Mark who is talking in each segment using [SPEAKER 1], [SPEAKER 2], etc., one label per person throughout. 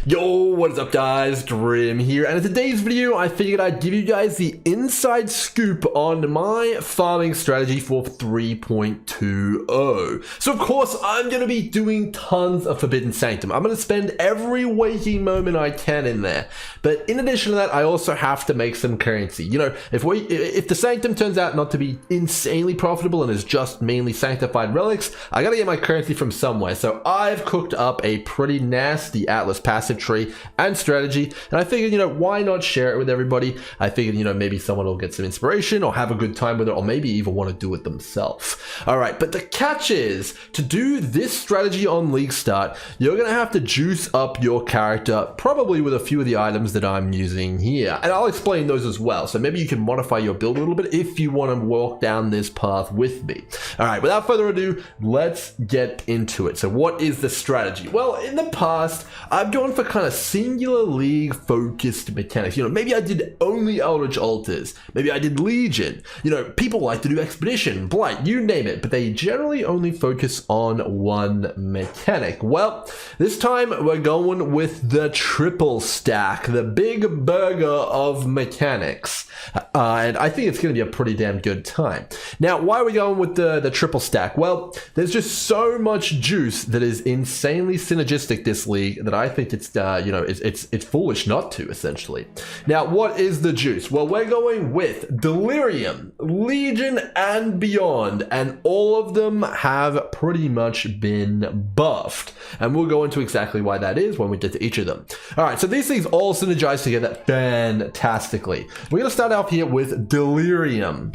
[SPEAKER 1] Yo, what is up guys, Delirium here, and in today's video I figured I'd give you guys the inside scoop on my farming strategy for 3.20. So of course I'm going to be doing tons of Forbidden Sanctum. I'm going to spend every waking moment I can in there, but in addition to that I also have to make some currency. You know, if the Sanctum turns out not to be insanely profitable and is just mainly sanctified relics, I gotta get my currency from somewhere. So I've cooked up a pretty nasty Atlas passive tree and strategy, and I figured, you know, why not share it with everybody? I figured, you know, maybe someone will get some inspiration or have a good time with it, or maybe even want to do it themselves. All right, but the catch is, to do this strategy on League Start, you're gonna have to juice up your character, probably with a few of the items that I'm using here, and I'll explain those as well. So maybe you can modify your build a little bit if you want to walk down this path with me. All right, without further ado, let's get into it. So what is the strategy? Well, in the past, I've gone for kind of singular league focused mechanics. You know, maybe I did only Eldritch Altars, maybe I did Legion. You know, people like to do Expedition, Blight, you name it, but they generally only focus on one mechanic. Well, this time we're going with the triple stack, the big burger of mechanics. And I think it's going to be a pretty damn good time. Now, why are we going with the triple stack? Well, there's just so much juice that is insanely synergistic this league that I think it's you know, it's foolish not to, essentially. Now, what is the juice? Well, we're going with Delirium, Legion, and beyond, and all of them have pretty much been buffed, and we'll go into exactly why that is when we get to each of them. All right, so these things all synergize together fantastically. We're going to start out here with Delirium.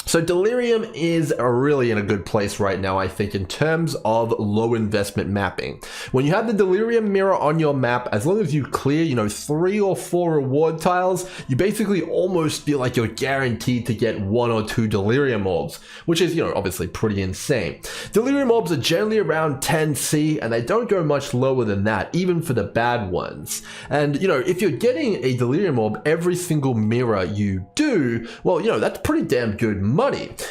[SPEAKER 1] So Delirium is really in a good place right now, I think, in terms of low investment mapping. When you have the Delirium mirror on your map, as long as you clear, you know, 3 or 4 reward tiles, you basically almost feel like you're guaranteed to get 1 or 2 Delirium orbs, which is, you know, obviously pretty insane. Delirium orbs are generally around 10C, and they don't go much lower than that, even for the bad ones. And, you know, if you're getting a Delirium orb every single mirror you do, well, you know, that's pretty damn good money.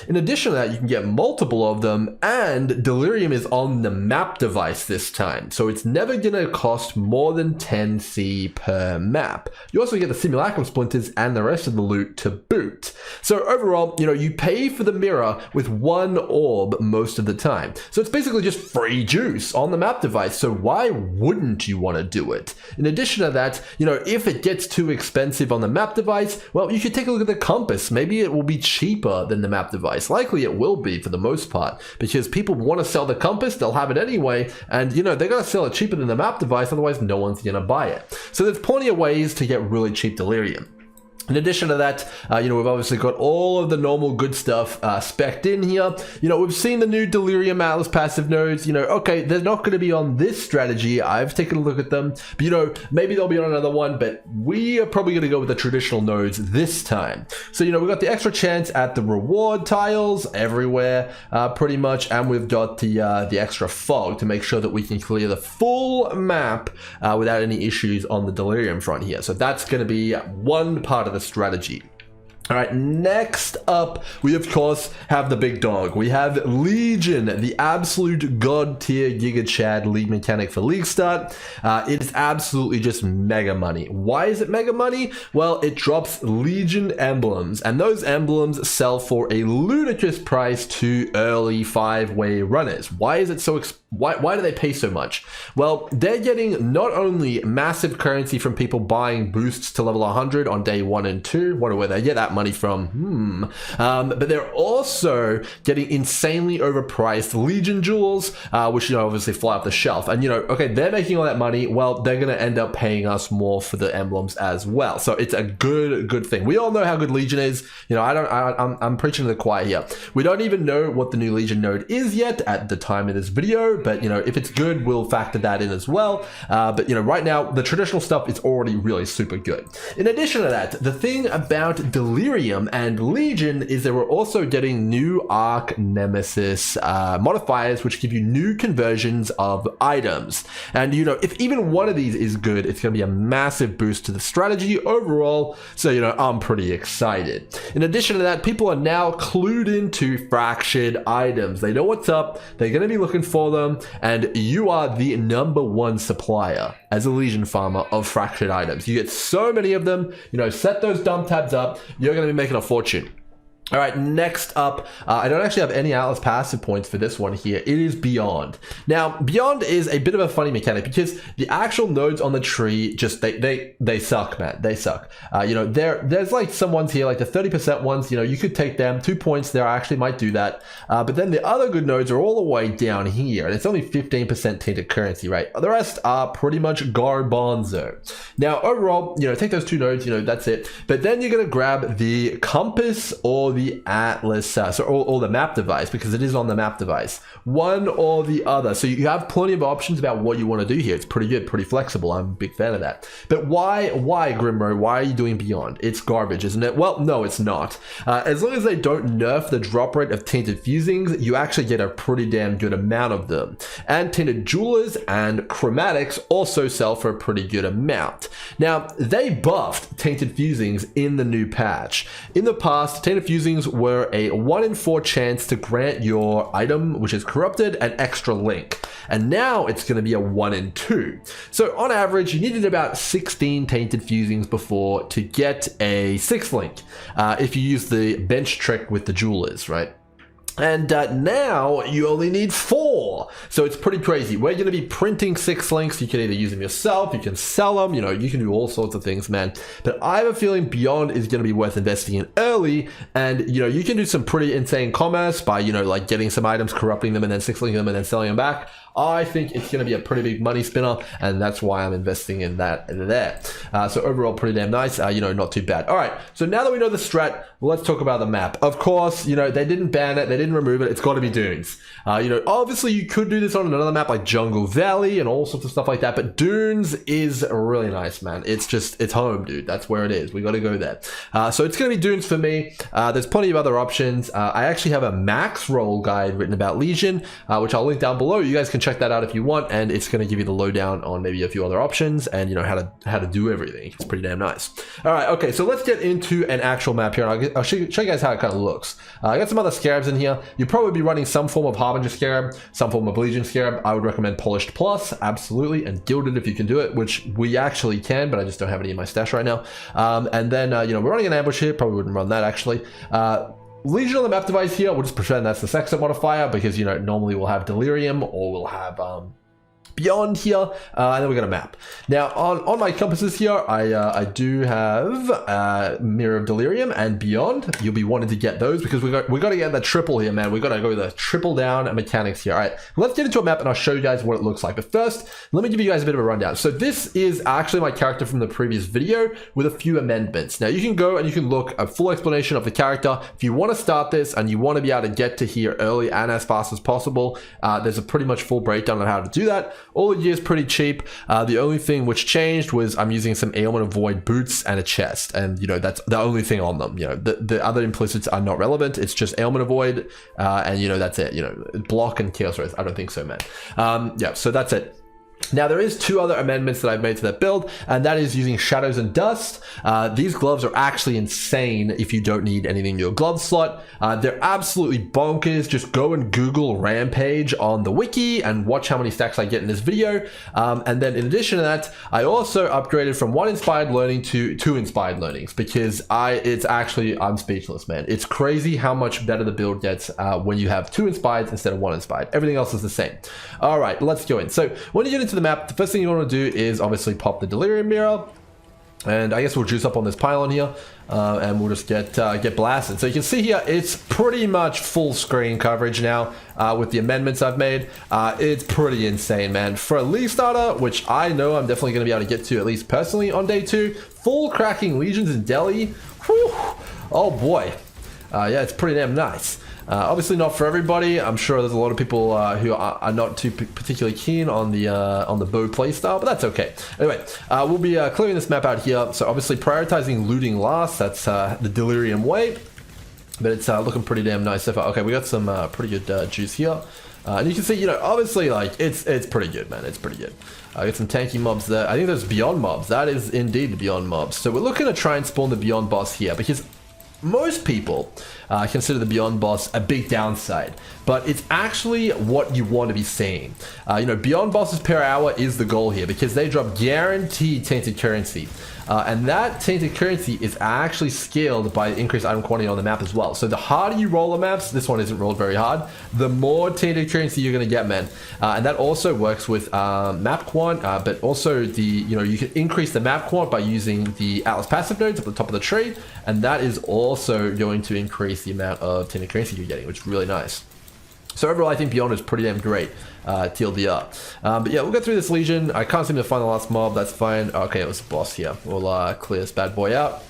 [SPEAKER 1] In addition to that, you can get multiple of them, and Delirium is on the map device this time, so it's never gonna cost more than 10C per map. You also get the Simulacrum Splinters and the rest of the loot to boot. So overall, you know, you pay for the mirror with 1 orb most of the time. So it's basically just free juice on the map device, so why wouldn't you want to do it? In addition to that, you know, if it gets too expensive on the map device, well, you should take a look at the compass. Maybe it will be cheaper than the map device. Likely it will be for the most part, because people want to sell the compass, they'll have it anyway, and you know, they're going to sell it cheaper than the map device, otherwise no one's going to buy it. So there's plenty of ways to get really cheap Delirium. In addition to that, you know, we've obviously got all of the normal good stuff spec'd in here. You know, we've seen the new Delirium Atlas passive nodes. You know, okay, they're not going to be on this strategy. I've taken a look at them, but you know, maybe they'll be on another one, but we are probably going to go with the traditional nodes this time. So, you know, we've got the extra chance at the reward tiles everywhere, pretty much, and we've got the extra fog to make sure that we can clear the full map without any issues on the Delirium front here. So that's going to be one part of the strategy. All right, next up, we of course have the big dog. We have Legion, the absolute god tier Giga Chad league mechanic for League Start. It is absolutely just mega money. Why is it mega money? Well, it drops Legion emblems, and those emblems sell for a ludicrous price to early 5-way runners. Why is it so why do they pay so much? Well, they're getting not only massive currency from people buying boosts to level 100 on day 1 and 2, wonder where they get that money from, but they're also getting insanely overpriced Legion jewels, which, you know, obviously fly off the shelf. And, you know, okay, they're making all that money, well, they're going to end up paying us more for the emblems as well. So it's a good thing. We all know how good Legion is. You know, I'm preaching to the choir here. We don't even know what the new Legion node is yet at the time of this video, but you know, if it's good, we'll factor that in as well. But you know, right now the traditional stuff is already really super good. In addition to that, the thing about Delirium and Legion is that we're also getting new Arc Nemesis modifiers, which give you new conversions of items. And you know, if even one of these is good, it's going to be a massive boost to the strategy overall. So you know, I'm pretty excited. In addition to that, people are now clued into fractured items. They know what's up. They're going to be looking for them. term, and you are the #1 supplier as a Legion farmer of fractured items. You get so many of them, you know, set those dump tabs up, you're going to be making a fortune. All right, next up, I don't actually have any Atlas passive points for this one here. It is Beyond. Now, Beyond is a bit of a funny mechanic because the actual nodes on the tree just, they suck, man. They suck. You know, there's like some ones here, like the 30% ones, you know, you could take them, 2 points there, I actually might do that. But then the other good nodes are all the way down here, and it's only 15% tainted currency, right? The rest are pretty much garbanzo. Now, overall, you know, take those 2 nodes, you know, that's it. But then you're going to grab the compass or the Atlas, or the map device, because it is on the map device. One or the other. So you have plenty of options about what you want to do here. It's pretty good, pretty flexible. I'm a big fan of that. But why Grimro? Why are you doing Beyond? It's garbage, isn't it? Well, no, it's not. As long as they don't nerf the drop rate of Tainted Fusings, you actually get a pretty damn good amount of them. And Tainted Jewelers and Chromatics also sell for a pretty good amount. Now, they buffed Tainted Fusings in the new patch. In the past, Tainted Fusings were a 1 in 4 chance to grant your item, which is corrupted, an extra link. And now it's going to be a 1 in 2. So on average, you needed about 16 Tainted Fusings before to get a 6th link, if you use the bench trick with the Jewelers, right? And now you only need 4. So it's pretty crazy. We're going to be printing 6 links. You can either use them yourself, you can sell them, you know, you can do all sorts of things, man. But I have a feeling Beyond is going to be worth investing in early. And, you know, you can do some pretty insane commerce by, you know, like getting some items, corrupting them, and then 6 linking them, and then selling them back. I think it's going to be a pretty big money spinner, and that's why I'm investing in that there. So overall, pretty damn nice. You know, not too bad. All right, so now that we know the strat, let's talk about the map. Of course, you know, they didn't ban it, they didn't remove it. It's got to be Dunes. You know, obviously you could do this on another map like Jungle Valley and all sorts of stuff like that, but Dunes is really nice, man. It's just, it's home, dude. That's where it is. We got to go there. So it's going to be Dunes for me. There's plenty of other options. I actually have a max roll guide written about Legion, which I'll link down below. You guys can check that out if you want, and it's going to give you the lowdown on maybe a few other options and, you know, how to do everything. It's pretty damn nice. All right, okay, so let's get into an actual map here. I'll show you guys how it kind of looks. I got some other Scarabs in here. You'd probably be running some form of Harbinger Scarab, some form of Legion Scarab. I would recommend Polished Plus, absolutely, and Gilded if you can do it, which we actually can, but I just don't have any in my stash right now. And then, you know, we're running an ambush here. Probably wouldn't run that, actually. Legion on the map device here, we'll just pretend that's the Sextant modifier because, you know, normally we'll have Delirium or we'll have Beyond here, and then we got a map. Now on my compasses here, I do have Mirror of Delirium and Beyond. You'll be wanting to get those because we got to get the triple here, man. We got to go the triple down mechanics here. All right, let's get into a map and I'll show you guys what it looks like. But first, let me give you guys a bit of a rundown. So this is actually my character from the previous video with a few amendments. Now you can go and you can look a full explanation of the character. If you want to start this and you want to be able to get to here early and as fast as possible, there's a pretty much full breakdown on how to do that. All the gear is pretty cheap. The only thing which changed was I'm using some ailment of void boots and a chest, and you know that's the only thing on them. You know the other implicits are not relevant. It's just ailment of void, and you know that's it. You know, block and chaos rays. I don't think so, man. Yeah, so that's it. Now there is 2 other amendments that I've made to that build, and that is using Shadows and Dust. These gloves are actually insane if you don't need anything in your glove slot. They're absolutely bonkers. Just go and Google Rampage on the wiki and watch how many stacks I get in this video. And then in addition to that, I also upgraded from 1 inspired learning to 2 inspired learnings because I'm speechless, man. It's crazy how much better the build gets when you have 2 inspired instead of 1 inspired. Everything else is the same. All right, let's go in. So when you get into the map, the first thing you want to do is obviously pop the Delirium mirror, and I guess we'll juice up on this pylon here, and we'll just get blasted. So you can see here, it's pretty much full screen coverage now with the amendments I've made. It's pretty insane, man. For a League starter, which I know I'm definitely going to be able to get to at least personally on day 2, full cracking Legions in Delhi. Whew, oh boy. Yeah, it's pretty damn nice. Obviously not for everybody. I'm sure there's a lot of people who are not too particularly keen on the bow playstyle, but that's okay. Anyway, we'll be clearing this map out here. So obviously prioritizing looting last. That's the Delirium way, but it's looking pretty damn nice so far. Okay, we got some pretty good juice here. And you can see, you know, obviously, like, it's pretty good, man. It's pretty good. I got some tanky mobs there. I think there's Beyond mobs. That is indeed the Beyond mobs. So we're looking to try and spawn the Beyond boss here because most people consider the Beyond boss a big downside, but it's actually what you want to be seeing. You know, Beyond bosses per hour is the goal here because they drop guaranteed tainted currency. And that tainted currency is actually scaled by increased item quantity on the map as well. So the harder you roll the maps, this one isn't rolled very hard, the more tainted currency you're going to get, man. And that also works with map quant, but also you can increase the map quant by using the Atlas passive nodes at the top of the tree, and that is also going to increase the amount of tainted currency you're getting, which is really nice. So overall, I think Beyond is pretty damn great, TLDR. But yeah, we'll go through this Legion. I can't seem to find the last mob, that's fine. Okay, it was the boss here. We'll clear this bad boy out.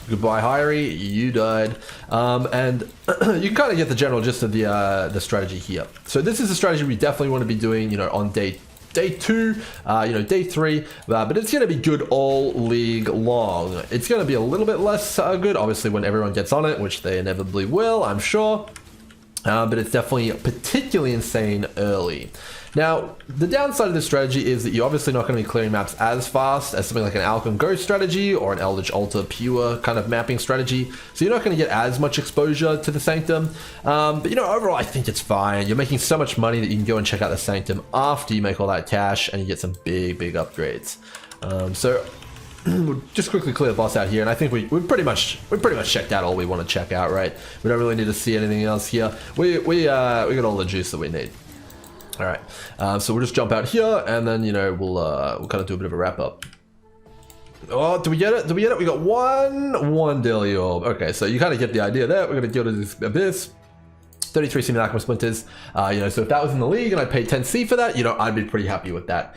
[SPEAKER 1] Goodbye, Hyrie, you died. And you kind of get the general gist of the strategy here. So this is a strategy we definitely want to be doing, you know, on day 2, day 3, but it's going to be good all league long. It's going to be a little bit less good, obviously, when everyone gets on it, which they inevitably will, I'm sure. But it's definitely particularly insane early. Now, the downside of this strategy is that you're obviously not going to be clearing maps as fast as something like an Alchemist Ghost strategy or an Eldritch Altar pure kind of mapping strategy. So you're not going to get as much exposure to the Sanctum. But, you know, overall, I think it's fine. You're making so much money that you can go and check out the Sanctum after you make all that cash and you get some big, big upgrades. So we'll just quickly clear the boss out here, and I think we pretty much checked out all we want to check out, right? We don't really need to see anything else here. We got all the juice that we need. All right, so we'll just jump out here, and then, you know, we'll kind of do a bit of a wrap up. Oh, do we get it? We got one daily orb. Okay, so you kind of get the idea there. We're gonna go to this abyss. 33 Simulacrum Splinters, you know, so if that was in the league and I paid 10C for that, you know, I'd be pretty happy with that,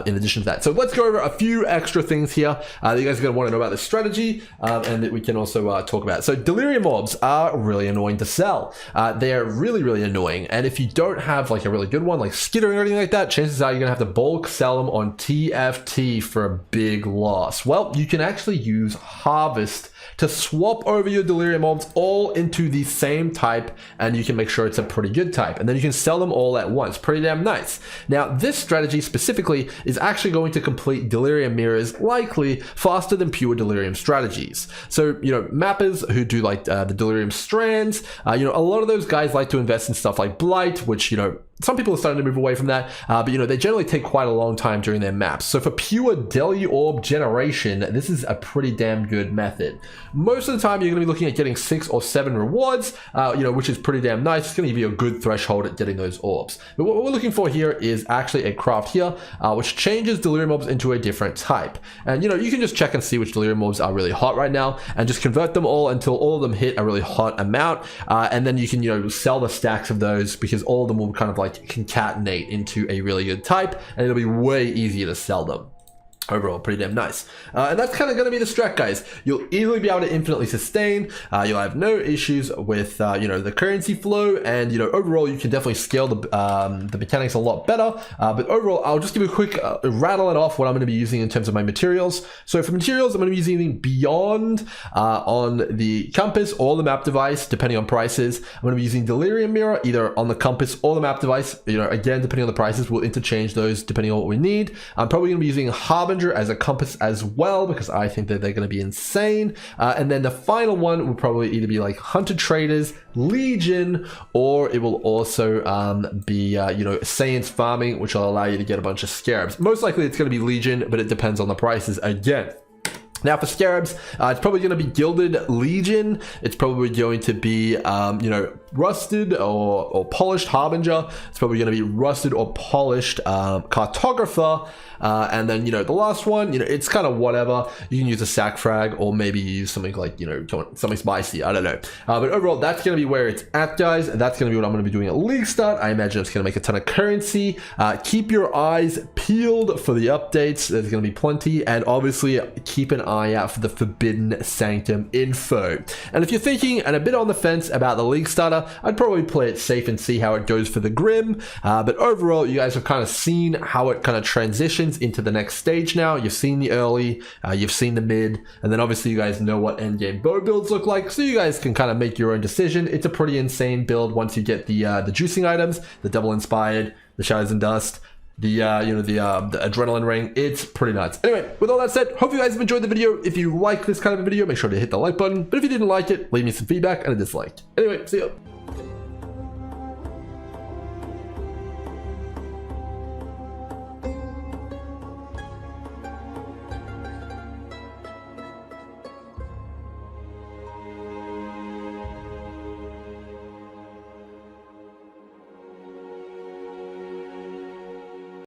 [SPEAKER 1] in addition to that. So let's go over a few extra things here that you guys are going to want to know about this strategy, and that we can also talk about. So Delirium orbs are really annoying to sell. They are really, really annoying, and if you don't have like a really good one, like skittering or anything like that, chances are you're going to have to bulk sell them on TFT for a big loss. Well, you can actually use Harvest to swap over your Delirium orbs all into the same type, and you can make sure it's a pretty good type, and then you can sell them all at once. Pretty damn nice. Now, this strategy specifically is actually going to complete Delirium mirrors likely faster than pure Delirium strategies. So, you know, mappers who do like the Delirium strands, you know, a lot of those guys like to invest in stuff like Blight, which, you know, some people are starting to move away from that, but you know, they generally take quite a long time during their maps. So for pure Deli Orb generation, this is a pretty damn good method. Most of the time, you're going to be looking at getting 6 or 7 rewards, you know, which is pretty damn nice. It's going to give you a good threshold at getting those orbs. But what we're looking for here is actually a craft here, which changes Delirium orbs into a different type. And you know, you can just check and see which Delirium orbs are really hot right now, and just convert them all until all of them hit a really hot amount, and then you can, you know, sell the stacks of those because all of them will kind of like concatenate into a really good type, and it'll be way easier to sell them. Overall, pretty damn nice. And that's kind of going to be the strat, guys. You'll easily be able to infinitely sustain. You'll have no issues with, you know, the currency flow, and, you know, overall, you can definitely scale the mechanics a lot better. But overall, I'll just give you a quick rattle it off what I'm going to be using in terms of my materials. So for materials, I'm going to be using Beyond on the compass or the map device, depending on prices. I'm going to be using Delirium Mirror either on the compass or the map device. You know, again, depending on the prices, we'll interchange those depending on what we need. I'm probably going to be using Harbinger as a compass as well, because I think that they're going to be insane. And then the final one will probably either be like Hunter Traitors, Legion, or it will also be, you know, Science Farming, which will allow you to get a bunch of Scarabs. Most likely it's going to be Legion, but it depends on the prices again. Now for Scarabs, it's probably going to be Gilded Legion. It's probably going to be, you know, Rusted or Polished Harbinger. It's probably going to be Rusted or Polished Cartographer. And then, you know, the last one, you know, it's kind of whatever. You can use a sack frag, or maybe use something like, you know, something spicy. I don't know. But overall, that's going to be where it's at, guys. And that's going to be what I'm going to be doing at league start. I imagine it's going to make a ton of currency. Keep your eyes peeled for the updates. There's going to be plenty. And obviously, keep an eye out for the Forbidden Sanctum info. And if you're thinking and a bit on the fence about the league starter, I'd probably play it safe and see how it goes for the Grim. But overall, you guys have kind of seen how it kind of transitions into the next stage now. You've seen the early, you've seen the mid, and then obviously you guys know what endgame bow builds look like, so you guys can kind of make your own decision. It's a pretty insane build once you get the juicing items, the double inspired, the shadows and dust. the adrenaline ring. It's pretty nuts. Anyway, with all that said, hope you guys have enjoyed the video. If you like this kind of a video, make sure to hit the like button. But if you didn't like it, leave me some feedback and a dislike. Anyway, see ya.